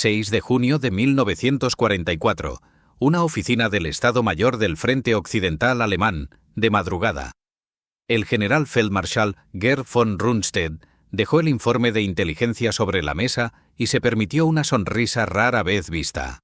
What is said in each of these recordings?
6 de junio de 1944. Una oficina del Estado Mayor del Frente Occidental Alemán, de madrugada. El general Feldmarschall Gerd von Rundstedt dejó el informe de inteligencia sobre la mesa y se permitió una sonrisa rara vez vista.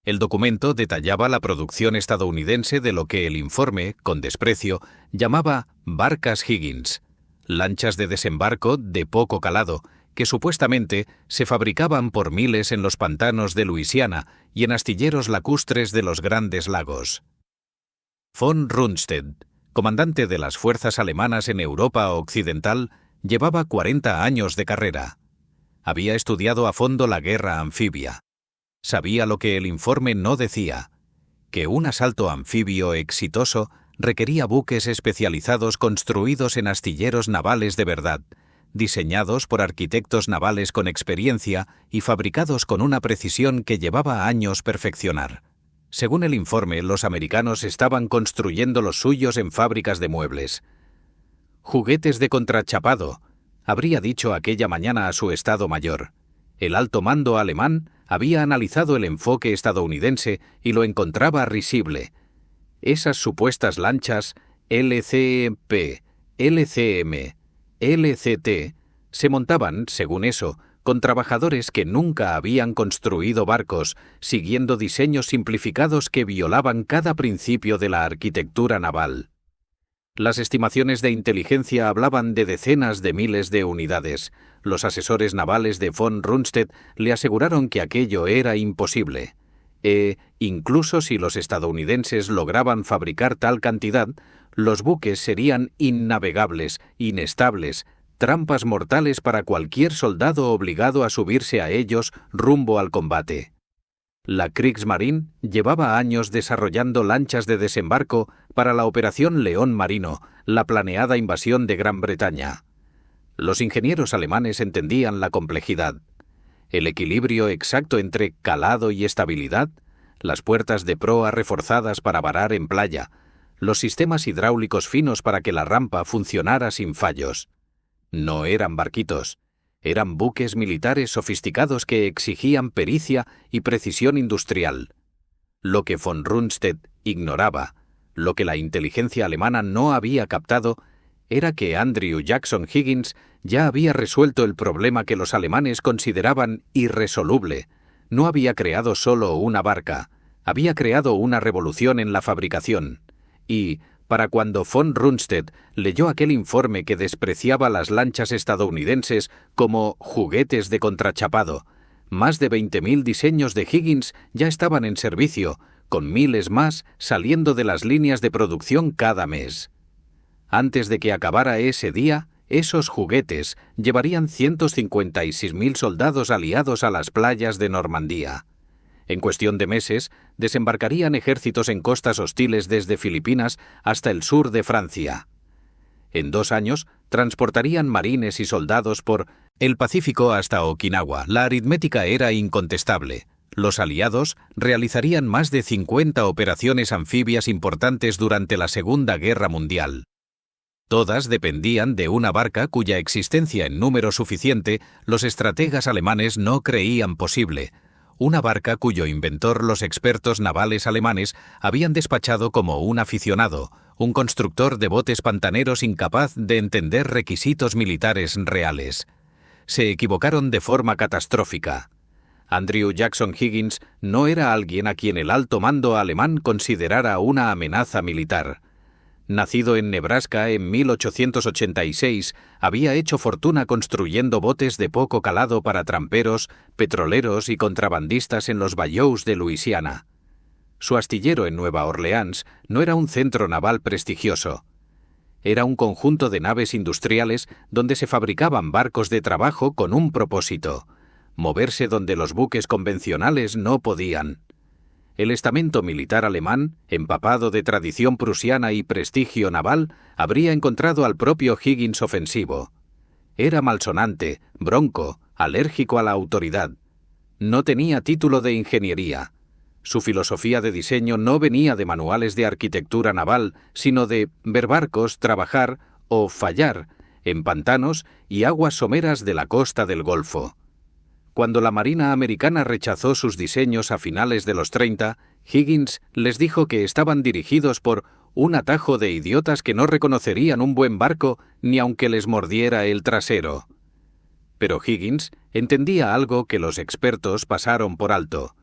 El documento detallaba la producción estadounidense de lo que el informe, con desprecio, llamaba barcas Higgins, lanchas de desembarco de poco calado, que supuestamente se fabricaban por miles en los pantanos de Luisiana y en astilleros lacustres de los Grandes Lagos. Von Rundstedt, comandante de las fuerzas alemanas en Europa Occidental, llevaba 40 años de carrera. Había estudiado a fondo la guerra anfibia. Sabía lo que el informe no decía, que un asalto anfibio exitoso requería buques especializados construidos en astilleros navales de verdad, diseñados por arquitectos navales con experiencia y fabricados con una precisión que llevaba años perfeccionar. Según el informe, los americanos estaban construyendo los suyos en fábricas de muebles. Juguetes de contrachapado, habría dicho aquella mañana a su Estado Mayor. El alto mando alemán había analizado el enfoque estadounidense y lo encontraba risible. Esas supuestas lanchas LCP, LCM, LCT se montaban, según eso, con trabajadores que nunca habían construido barcos, siguiendo diseños simplificados que violaban cada principio de la arquitectura naval. Las estimaciones de inteligencia hablaban de decenas de miles de unidades. Los asesores navales de von Rundstedt le aseguraron que aquello era imposible. Incluso si los estadounidenses lograban fabricar tal cantidad, los buques serían innavegables, inestables, trampas mortales para cualquier soldado obligado a subirse a ellos rumbo al combate. La Kriegsmarine llevaba años desarrollando lanchas de desembarco para la Operación León Marino, la planeada invasión de Gran Bretaña. Los ingenieros alemanes entendían la complejidad. El equilibrio exacto entre calado y estabilidad, las puertas de proa reforzadas para varar en playa, los sistemas hidráulicos finos para que la rampa funcionara sin fallos. No eran barquitos, eran buques militares sofisticados que exigían pericia y precisión industrial. Lo que von Rundstedt ignoraba, lo que la inteligencia alemana no había captado, era que Andrew Jackson Higgins ya había resuelto el problema que los alemanes consideraban irresoluble. No había creado solo una barca, había creado una revolución en la fabricación. Y, para cuando von Rundstedt leyó aquel informe que despreciaba las lanchas estadounidenses como juguetes de contrachapado, más de 20.000 diseños de Higgins ya estaban en servicio, con miles más saliendo de las líneas de producción cada mes. Antes de que acabara ese día, esos juguetes llevarían 156.000 soldados aliados a las playas de Normandía. En cuestión de meses, desembarcarían ejércitos en costas hostiles desde Filipinas hasta el sur de Francia. En 2 años, transportarían marines y soldados por el Pacífico hasta Okinawa. La aritmética era incontestable. Los aliados realizarían más de 50 operaciones anfibias importantes durante la Segunda Guerra Mundial. Todas dependían de una barca cuya existencia en número suficiente los estrategas alemanes no creían posible. Una barca cuyo inventor los expertos navales alemanes habían despachado como un aficionado, un constructor de botes pantaneros incapaz de entender requisitos militares reales. Se equivocaron de forma catastrófica. Andrew Jackson Higgins no era alguien a quien el alto mando alemán considerara una amenaza militar. Nacido en Nebraska en 1886, había hecho fortuna construyendo botes de poco calado para tramperos, petroleros y contrabandistas en los bayous de Luisiana. Su astillero en Nueva Orleans no era un centro naval prestigioso. Era un conjunto de naves industriales donde se fabricaban barcos de trabajo con un propósito: moverse donde los buques convencionales no podían. El estamento militar alemán, empapado de tradición prusiana y prestigio naval, habría encontrado al propio Higgins ofensivo. Era malsonante, bronco, alérgico a la autoridad. No tenía título de ingeniería. Su filosofía de diseño no venía de manuales de arquitectura naval, sino de ver barcos trabajar o fallar en pantanos y aguas someras de la costa del Golfo. Cuando la Marina americana rechazó sus diseños a finales de los 30, Higgins les dijo que estaban dirigidos por un atajo de idiotas que no reconocerían un buen barco ni aunque les mordiera el trasero. Pero Higgins entendía algo que los expertos pasaron por alto.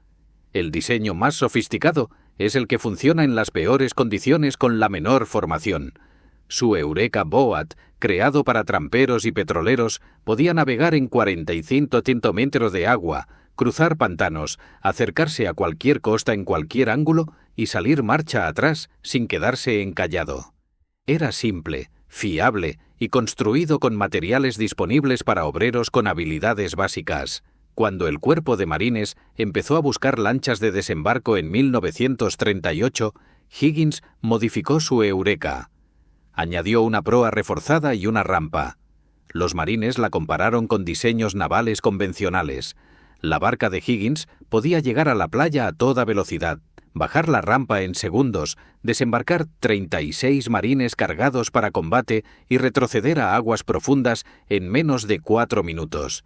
El diseño más sofisticado es el que funciona en las peores condiciones con la menor formación. Su Eureka Boat, creado para tramperos y petroleros, podía navegar en 45 centímetros de agua, cruzar pantanos, acercarse a cualquier costa en cualquier ángulo y salir marcha atrás sin quedarse encallado. Era simple, fiable y construido con materiales disponibles para obreros con habilidades básicas. Cuando el Cuerpo de Marines empezó a buscar lanchas de desembarco en 1938, Higgins modificó su Eureka. Añadió una proa reforzada y una rampa. Los marines la compararon con diseños navales convencionales. La barca de Higgins podía llegar a la playa a toda velocidad, bajar la rampa en segundos, desembarcar 36 marines cargados para combate y retroceder a aguas profundas en menos de 4 minutos.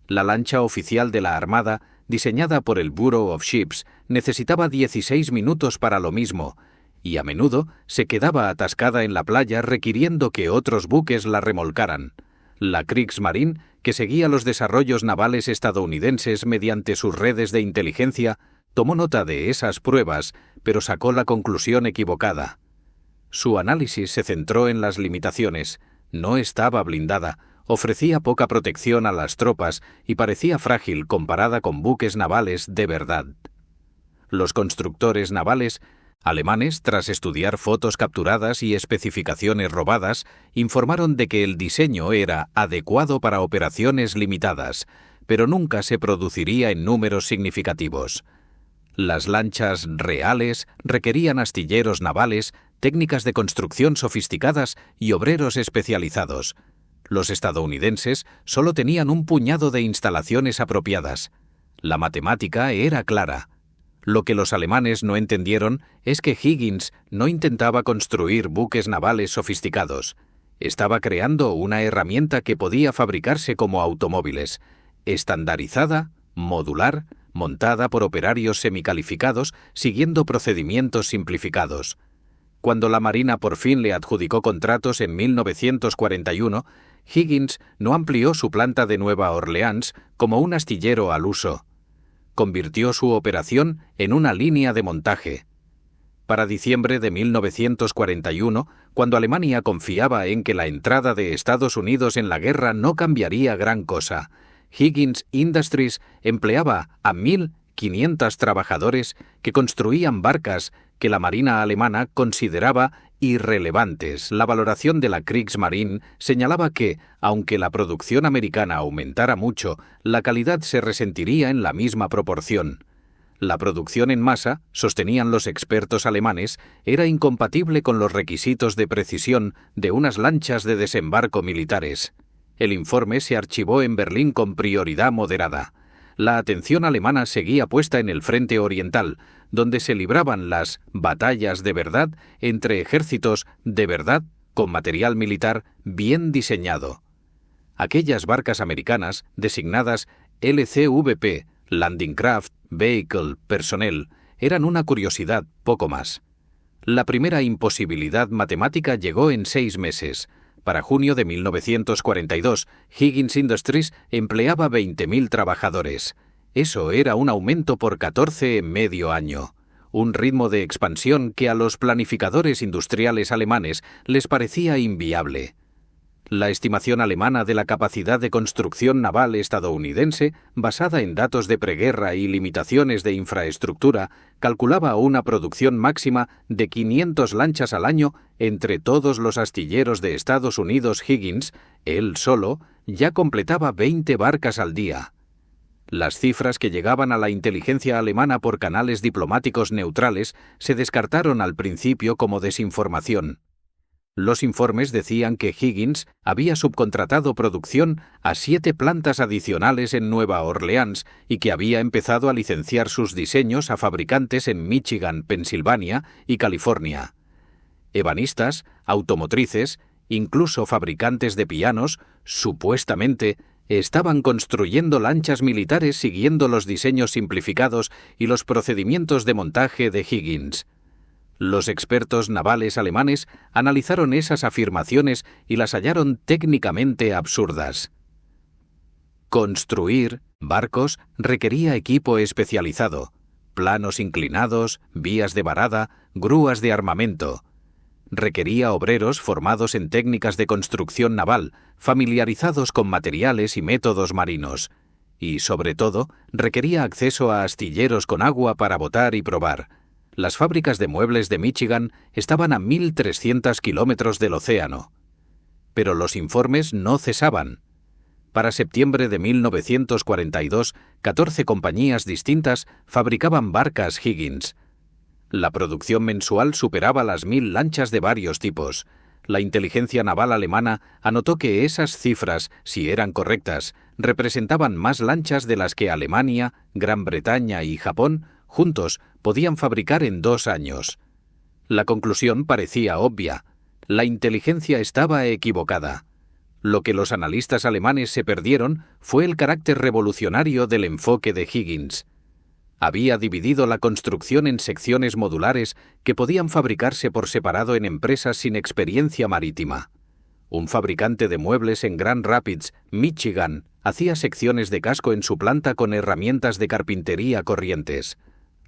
La lancha oficial de la Armada, diseñada por el Bureau of Ships, necesitaba 16 minutos para lo mismo, y a menudo se quedaba atascada en la playa requiriendo que otros buques la remolcaran. La Kriegsmarine, que seguía los desarrollos navales estadounidenses mediante sus redes de inteligencia, tomó nota de esas pruebas, pero sacó la conclusión equivocada. Su análisis se centró en las limitaciones. No estaba blindada, ofrecía poca protección a las tropas y parecía frágil comparada con buques navales de verdad. Los constructores navales alemanes, tras estudiar fotos capturadas y especificaciones robadas, informaron de que el diseño era adecuado para operaciones limitadas, pero nunca se produciría en números significativos. Las lanchas reales requerían astilleros navales, técnicas de construcción sofisticadas y obreros especializados. Los estadounidenses solo tenían un puñado de instalaciones apropiadas. La matemática era clara. Lo que los alemanes no entendieron es que Higgins no intentaba construir buques navales sofisticados. Estaba creando una herramienta que podía fabricarse como automóviles, estandarizada, modular, montada por operarios semicalificados siguiendo procedimientos simplificados. Cuando la Marina por fin le adjudicó contratos en 1941, Higgins no amplió su planta de Nueva Orleans como un astillero al uso. Convirtió su operación en una línea de montaje. Para diciembre de 1941, cuando Alemania confiaba en que la entrada de Estados Unidos en la guerra no cambiaría gran cosa, Higgins Industries empleaba a 1.500 trabajadores que construían barcas que la Marina alemana consideraba irrelevantes. La valoración de la Kriegsmarine señalaba que, aunque la producción americana aumentara mucho, la calidad se resentiría en la misma proporción. La producción en masa, sostenían los expertos alemanes, era incompatible con los requisitos de precisión de unas lanchas de desembarco militares. El informe se archivó en Berlín con prioridad moderada. La atención alemana seguía puesta en el frente oriental, donde se libraban las batallas de verdad entre ejércitos de verdad con material militar bien diseñado. Aquellas barcas americanas, designadas LCVP, Landing Craft Vehicle Personnel, eran una curiosidad, poco más. La primera imposibilidad matemática llegó en 6 meses. Para junio de 1942, Higgins Industries empleaba 20.000 trabajadores. Eso era un aumento por 14 en medio año. Un ritmo de expansión que a los planificadores industriales alemanes les parecía inviable. La estimación alemana de la capacidad de construcción naval estadounidense, basada en datos de preguerra y limitaciones de infraestructura, calculaba una producción máxima de 500 lanchas al año entre todos los astilleros de Estados Unidos. Higgins, él solo, ya completaba 20 barcas al día. Las cifras que llegaban a la inteligencia alemana por canales diplomáticos neutrales se descartaron al principio como desinformación. Los informes decían que Higgins había subcontratado producción a 7 plantas adicionales en Nueva Orleans y que había empezado a licenciar sus diseños a fabricantes en Michigan, Pensilvania y California. Ebanistas, automotrices, incluso fabricantes de pianos, supuestamente, estaban construyendo lanchas militares siguiendo los diseños simplificados y los procedimientos de montaje de Higgins. Los expertos navales alemanes analizaron esas afirmaciones y las hallaron técnicamente absurdas. Construir barcos requería equipo especializado, planos inclinados, vías de varada, grúas de armamento. Requería obreros formados en técnicas de construcción naval, familiarizados con materiales y métodos marinos. Y, sobre todo, requería acceso a astilleros con agua para botar y probar. Las fábricas de muebles de Michigan estaban a 1.300 kilómetros del océano. Pero los informes no cesaban. Para septiembre de 1942, 14 compañías distintas fabricaban barcas Higgins. La producción mensual superaba las 1.000 lanchas de varios tipos. La inteligencia naval alemana anotó que esas cifras, si eran correctas, representaban más lanchas de las que Alemania, Gran Bretaña y Japón juntos podían fabricar en 2 años. La conclusión parecía obvia. La inteligencia estaba equivocada. Lo que los analistas alemanes se perdieron fue el carácter revolucionario del enfoque de Higgins. Había dividido la construcción en secciones modulares que podían fabricarse por separado en empresas sin experiencia marítima. Un fabricante de muebles en Grand Rapids, Michigan, hacía secciones de casco en su planta con herramientas de carpintería corrientes.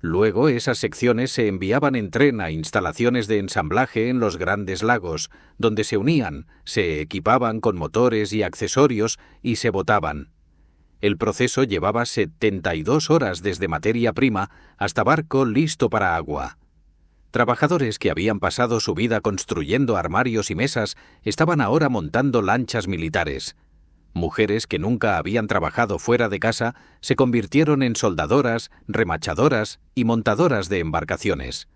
Luego esas secciones se enviaban en tren a instalaciones de ensamblaje en los Grandes Lagos, donde se unían, se equipaban con motores y accesorios y se botaban. El proceso llevaba 72 horas desde materia prima hasta barco listo para agua. Trabajadores que habían pasado su vida construyendo armarios y mesas estaban ahora montando lanchas militares. Mujeres que nunca habían trabajado fuera de casa se convirtieron en soldadoras, remachadoras y montadoras de embarcaciones.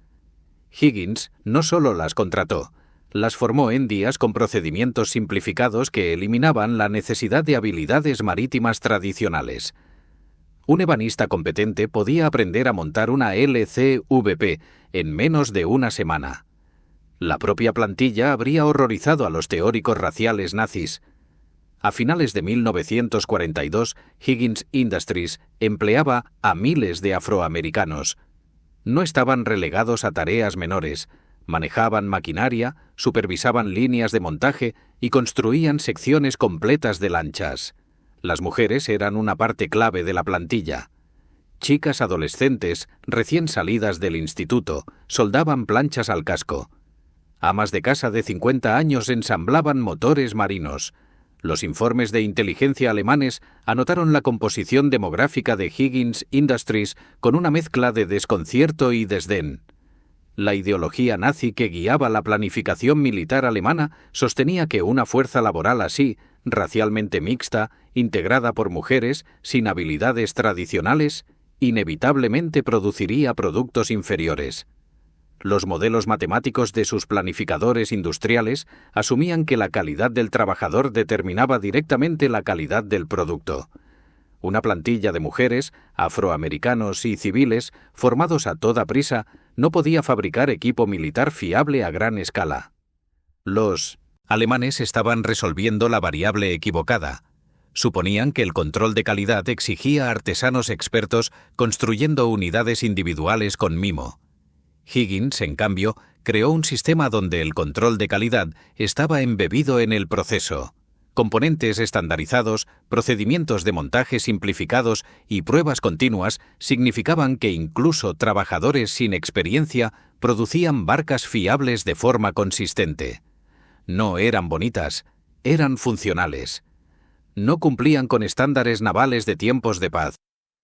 Higgins no solo las contrató, las formó en días con procedimientos simplificados que eliminaban la necesidad de habilidades marítimas tradicionales. Un ebanista competente podía aprender a montar una LCVP en menos de una semana. La propia plantilla habría horrorizado a los teóricos raciales nazis. A finales de 1942, Higgins Industries empleaba a miles de afroamericanos. No estaban relegados a tareas menores. Manejaban maquinaria, supervisaban líneas de montaje y construían secciones completas de lanchas. Las mujeres eran una parte clave de la plantilla. Chicas adolescentes, recién salidas del instituto, soldaban planchas al casco. Amas de casa de 50 años ensamblaban motores marinos. Los informes de inteligencia alemanes anotaron la composición demográfica de Higgins Industries con una mezcla de desconcierto y desdén. La ideología nazi que guiaba la planificación militar alemana sostenía que una fuerza laboral así, racialmente mixta, integrada por mujeres, sin habilidades tradicionales, inevitablemente produciría productos inferiores. Los modelos matemáticos de sus planificadores industriales asumían que la calidad del trabajador determinaba directamente la calidad del producto. Una plantilla de mujeres, afroamericanos y civiles, formados a toda prisa, no podía fabricar equipo militar fiable a gran escala. Los alemanes estaban resolviendo la variable equivocada. Suponían que el control de calidad exigía artesanos expertos construyendo unidades individuales con mimo. Higgins, en cambio, creó un sistema donde el control de calidad estaba embebido en el proceso. Componentes estandarizados, procedimientos de montaje simplificados y pruebas continuas significaban que incluso trabajadores sin experiencia producían barcas fiables de forma consistente. No eran bonitas, eran funcionales. No cumplían con estándares navales de tiempos de paz.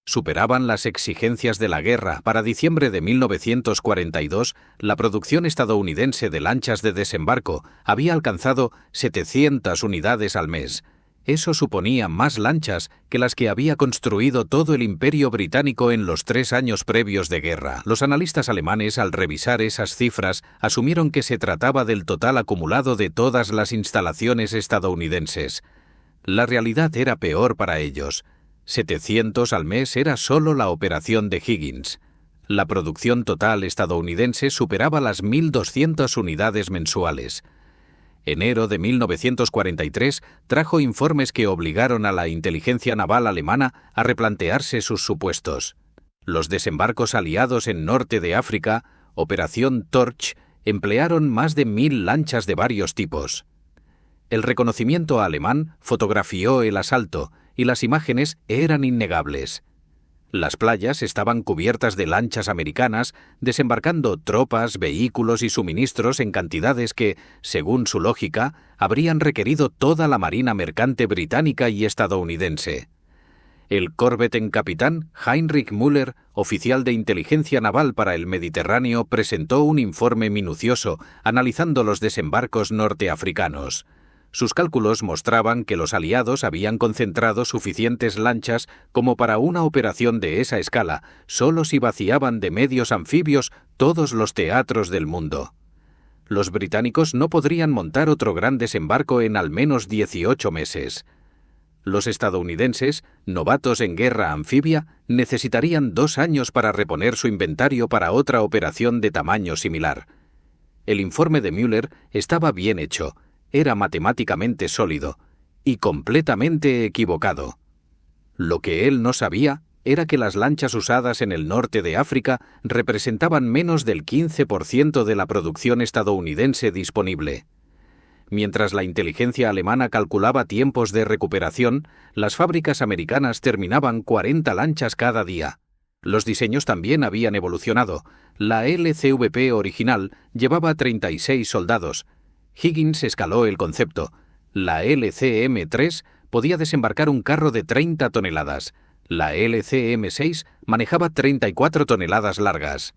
Superaban las exigencias de la guerra. Para diciembre de 1942, la producción estadounidense de lanchas de desembarco había alcanzado 700 unidades al mes. Eso suponía más lanchas que las que había construido todo el Imperio Británico en los 3 años previos de guerra. Los analistas alemanes, al revisar esas cifras, asumieron que se trataba del total acumulado de todas las instalaciones estadounidenses. La realidad era peor para ellos. 700 al mes era solo la operación de Higgins. La producción total estadounidense superaba las 1.200 unidades mensuales. Enero de 1943 trajo informes que obligaron a la inteligencia naval alemana a replantearse sus supuestos. Los desembarcos aliados en norte de África, Operación Torch, emplearon más de 1000 lanchas de varios tipos. El reconocimiento alemán fotografió el asalto y las imágenes eran innegables. Las playas estaban cubiertas de lanchas americanas, desembarcando tropas, vehículos y suministros en cantidades que, según su lógica, habrían requerido toda la marina mercante británica y estadounidense. El corvette en capitán, Heinrich Müller, oficial de inteligencia naval para el Mediterráneo, presentó un informe minucioso analizando los desembarcos norteafricanos. Sus cálculos mostraban que los aliados habían concentrado suficientes lanchas como para una operación de esa escala, solo si vaciaban de medios anfibios todos los teatros del mundo. Los británicos no podrían montar otro gran desembarco en al menos 18 meses. Los estadounidenses, novatos en guerra anfibia, necesitarían 2 años para reponer su inventario para otra operación de tamaño similar. El informe de Müller estaba bien hecho, era matemáticamente sólido y completamente equivocado. Lo que él no sabía era que las lanchas usadas en el norte de África representaban menos del 15% de la producción estadounidense disponible. Mientras la inteligencia alemana calculaba tiempos de recuperación, las fábricas americanas terminaban 40 lanchas cada día. Los diseños también habían evolucionado. La LCVP original llevaba 36 soldados. Higgins escaló el concepto. La LCM-3 podía desembarcar un carro de 30 toneladas. La LCM-6 manejaba 34 toneladas largas.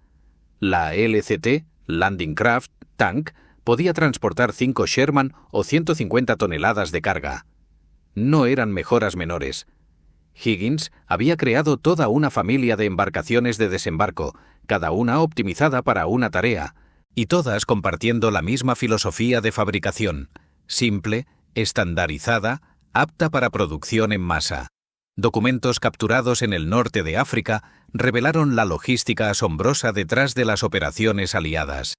La LCT, Landing Craft Tank, podía transportar 5 Sherman o 150 toneladas de carga. No eran mejoras menores. Higgins había creado toda una familia de embarcaciones de desembarco, cada una optimizada para una tarea, y todas compartiendo la misma filosofía de fabricación, simple, estandarizada, apta para producción en masa. Documentos capturados en el norte de África revelaron la logística asombrosa detrás de las operaciones aliadas.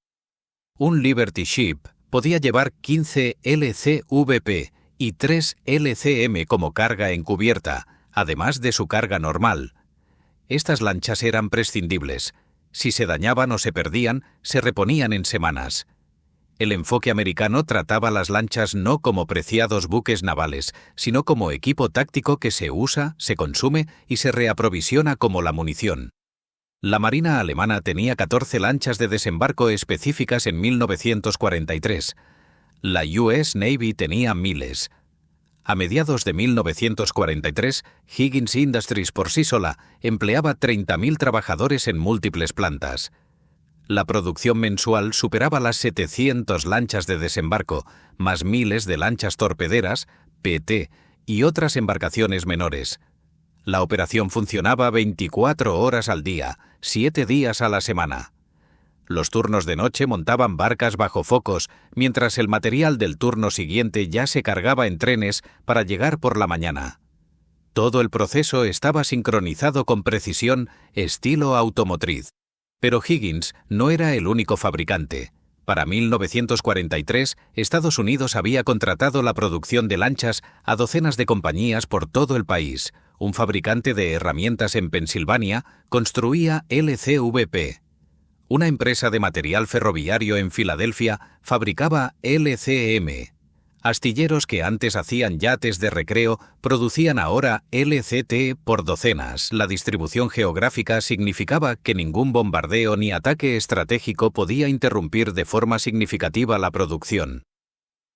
Un Liberty Ship podía llevar 15 LCVP y 3 LCM como carga encubierta, además de su carga normal. Estas lanchas eran prescindibles. Si se dañaban o se perdían, se reponían en semanas. El enfoque americano trataba las lanchas no como preciados buques navales, sino como equipo táctico que se usa, se consume y se reaprovisiona como la munición. La Marina alemana tenía 14 lanchas de desembarco específicas en 1943. La US Navy tenía miles. A mediados de 1943, Higgins Industries por sí sola empleaba 30.000 trabajadores en múltiples plantas. La producción mensual superaba las 700 lanchas de desembarco, más miles de lanchas torpederas, PT, y otras embarcaciones menores. La operación funcionaba 24 horas al día, 7 días a la semana. Los turnos de noche montaban barcas bajo focos, mientras el material del turno siguiente ya se cargaba en trenes para llegar por la mañana. Todo el proceso estaba sincronizado con precisión, estilo automotriz. Pero Higgins no era el único fabricante. Para 1943, Estados Unidos había contratado la producción de lanchas a docenas de compañías por todo el país. Un fabricante de herramientas en Pensilvania construía LCVP. Una empresa de material ferroviario en Filadelfia fabricaba LCM. Astilleros que antes hacían yates de recreo producían ahora LCT por docenas. La distribución geográfica significaba que ningún bombardeo ni ataque estratégico podía interrumpir de forma significativa la producción.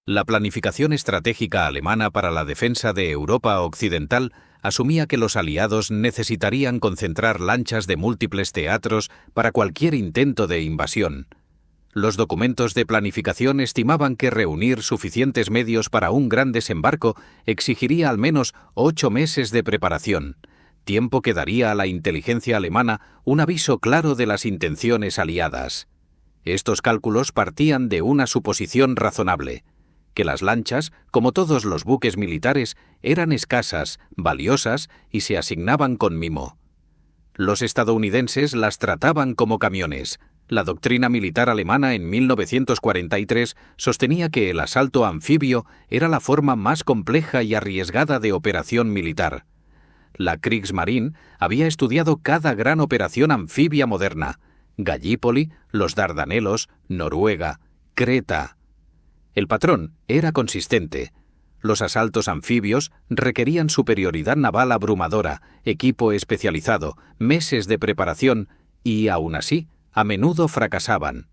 La planificación estratégica alemana para la defensa de Europa Occidental asumía que los aliados necesitarían concentrar lanchas de múltiples teatros para cualquier intento de invasión. Los documentos de planificación estimaban que reunir suficientes medios para un gran desembarco exigiría al menos 8 meses de preparación, tiempo que daría a la inteligencia alemana un aviso claro de las intenciones aliadas. Estos cálculos partían de una suposición razonable: que las lanchas, como todos los buques militares, eran escasas, valiosas y se asignaban con mimo. Los estadounidenses las trataban como camiones. La doctrina militar alemana en 1943 sostenía que el asalto anfibio era la forma más compleja y arriesgada de operación militar. La Kriegsmarine había estudiado cada gran operación anfibia moderna: Gallipoli, los Dardanelos, Noruega, Creta. El patrón era consistente. Los asaltos anfibios requerían superioridad naval abrumadora, equipo especializado, meses de preparación y, aún así, a menudo fracasaban.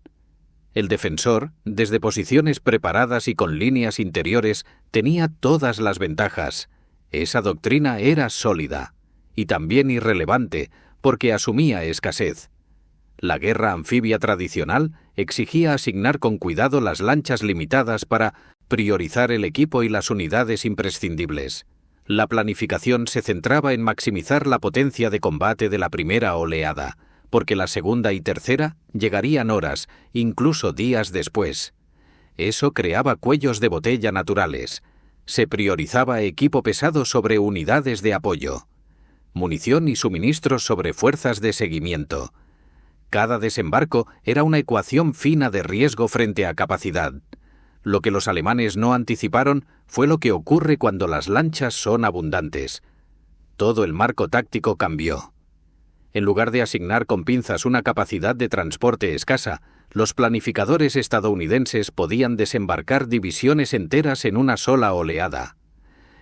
El defensor, desde posiciones preparadas y con líneas interiores, tenía todas las ventajas. Esa doctrina era sólida y también irrelevante porque asumía escasez. La guerra anfibia tradicional exigía asignar con cuidado las lanchas limitadas para priorizar el equipo y las unidades imprescindibles. La planificación se centraba en maximizar la potencia de combate de la primera oleada, porque la segunda y tercera llegarían horas, incluso días después. Eso creaba cuellos de botella naturales. Se priorizaba equipo pesado sobre unidades de apoyo, munición y suministros sobre fuerzas de seguimiento. Cada desembarco era una ecuación fina de riesgo frente a capacidad. Lo que los alemanes no anticiparon fue lo que ocurre cuando las lanchas son abundantes. Todo el marco táctico cambió. En lugar de asignar con pinzas una capacidad de transporte escasa, los planificadores estadounidenses podían desembarcar divisiones enteras en una sola oleada.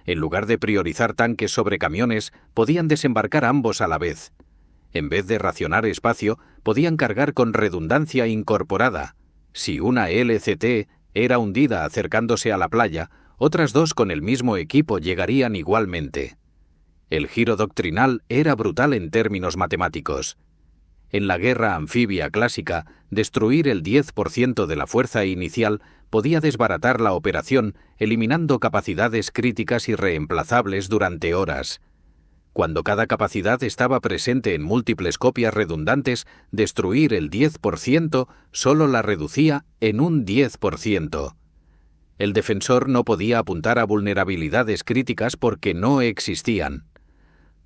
En lugar de priorizar tanques sobre camiones, podían desembarcar ambos a la vez. En vez de racionar espacio, podían cargar con redundancia incorporada. Si una LCT era hundida acercándose a la playa, otras dos con el mismo equipo llegarían igualmente. El giro doctrinal era brutal en términos matemáticos. En la guerra anfibia clásica, destruir el 10% de la fuerza inicial podía desbaratar la operación, eliminando capacidades críticas y reemplazables durante horas. Cuando cada capacidad estaba presente en múltiples copias redundantes, destruir el 10% solo la reducía en un 10%. El defensor no podía apuntar a vulnerabilidades críticas porque no existían.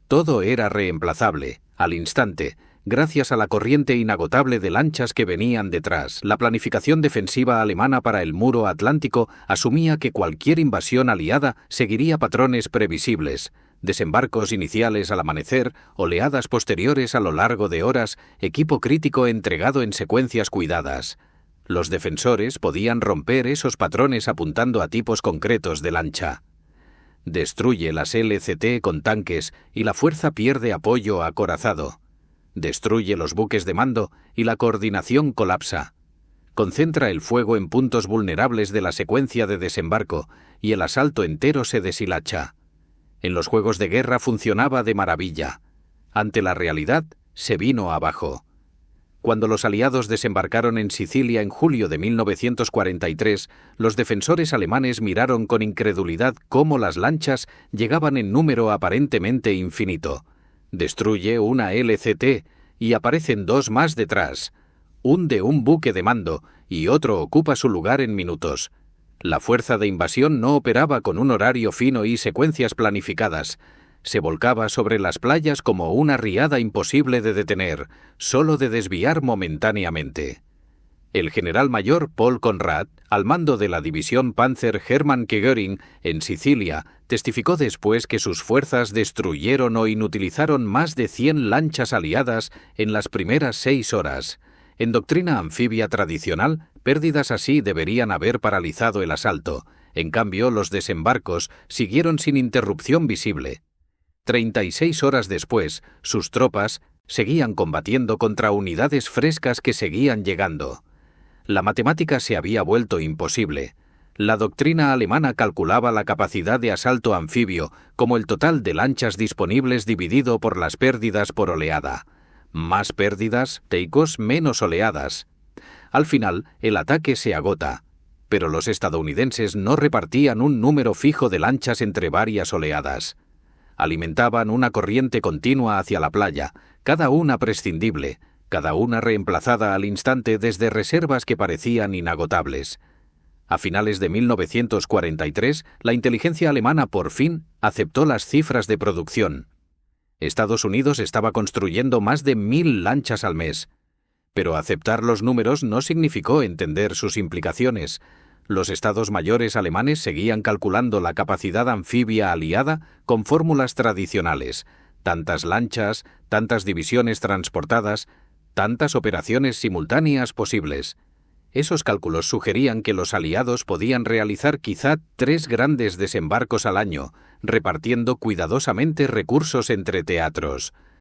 Todo era reemplazable, al instante, gracias a la corriente inagotable de lanchas que venían detrás. La planificación defensiva alemana para el muro atlántico asumía que cualquier invasión aliada seguiría patrones previsibles: desembarcos iniciales al amanecer, oleadas posteriores a lo largo de horas, equipo crítico entregado en secuencias cuidadas. Los defensores podían romper esos patrones apuntando a tipos concretos de lancha. Destruye las LCT con tanques y la fuerza pierde apoyo acorazado. Destruye los buques de mando y la coordinación colapsa. Concentra el fuego en puntos vulnerables de la secuencia de desembarco y el asalto entero se deshilacha. En los juegos de guerra funcionaba de maravilla. Ante la realidad, se vino abajo. Cuando los aliados desembarcaron en Sicilia en julio de 1943, los defensores alemanes miraron con incredulidad cómo las lanchas llegaban en número aparentemente infinito. Destruye una LCT y aparecen dos más detrás. Hunde un buque de mando y otro ocupa su lugar en minutos. La fuerza de invasión no operaba con un horario fino y secuencias planificadas. Se volcaba sobre las playas como una riada imposible de detener, solo de desviar momentáneamente. El general mayor Paul Conrad, al mando de la división Panzer Hermann Göring en Sicilia, testificó después que sus fuerzas destruyeron o inutilizaron más de 100 lanchas aliadas en las primeras 6 horas. En doctrina anfibia tradicional, pérdidas así deberían haber paralizado el asalto. En cambio, los desembarcos siguieron sin interrupción visible. 36 horas después, sus tropas seguían combatiendo contra unidades frescas que seguían llegando. La matemática se había vuelto imposible. La doctrina alemana calculaba la capacidad de asalto anfibio como el total de lanchas disponibles dividido por las pérdidas por oleada. Más pérdidas, teicos, menos oleadas. Al final, el ataque se agota, pero los estadounidenses no repartían un número fijo de lanchas entre varias oleadas. Alimentaban una corriente continua hacia la playa, cada una prescindible, cada una reemplazada al instante desde reservas que parecían inagotables. A finales de 1943, la inteligencia alemana por fin aceptó las cifras de producción. Estados Unidos estaba construyendo más de 1000 lanchas al mes. Pero aceptar los números no significó entender sus implicaciones. Los estados mayores alemanes seguían calculando la capacidad anfibia aliada con fórmulas tradicionales: tantas lanchas, tantas divisiones transportadas, tantas operaciones simultáneas posibles. Esos cálculos sugerían que los aliados podían realizar quizá 3 grandes desembarcos al año, repartiendo cuidadosamente recursos entre teatros.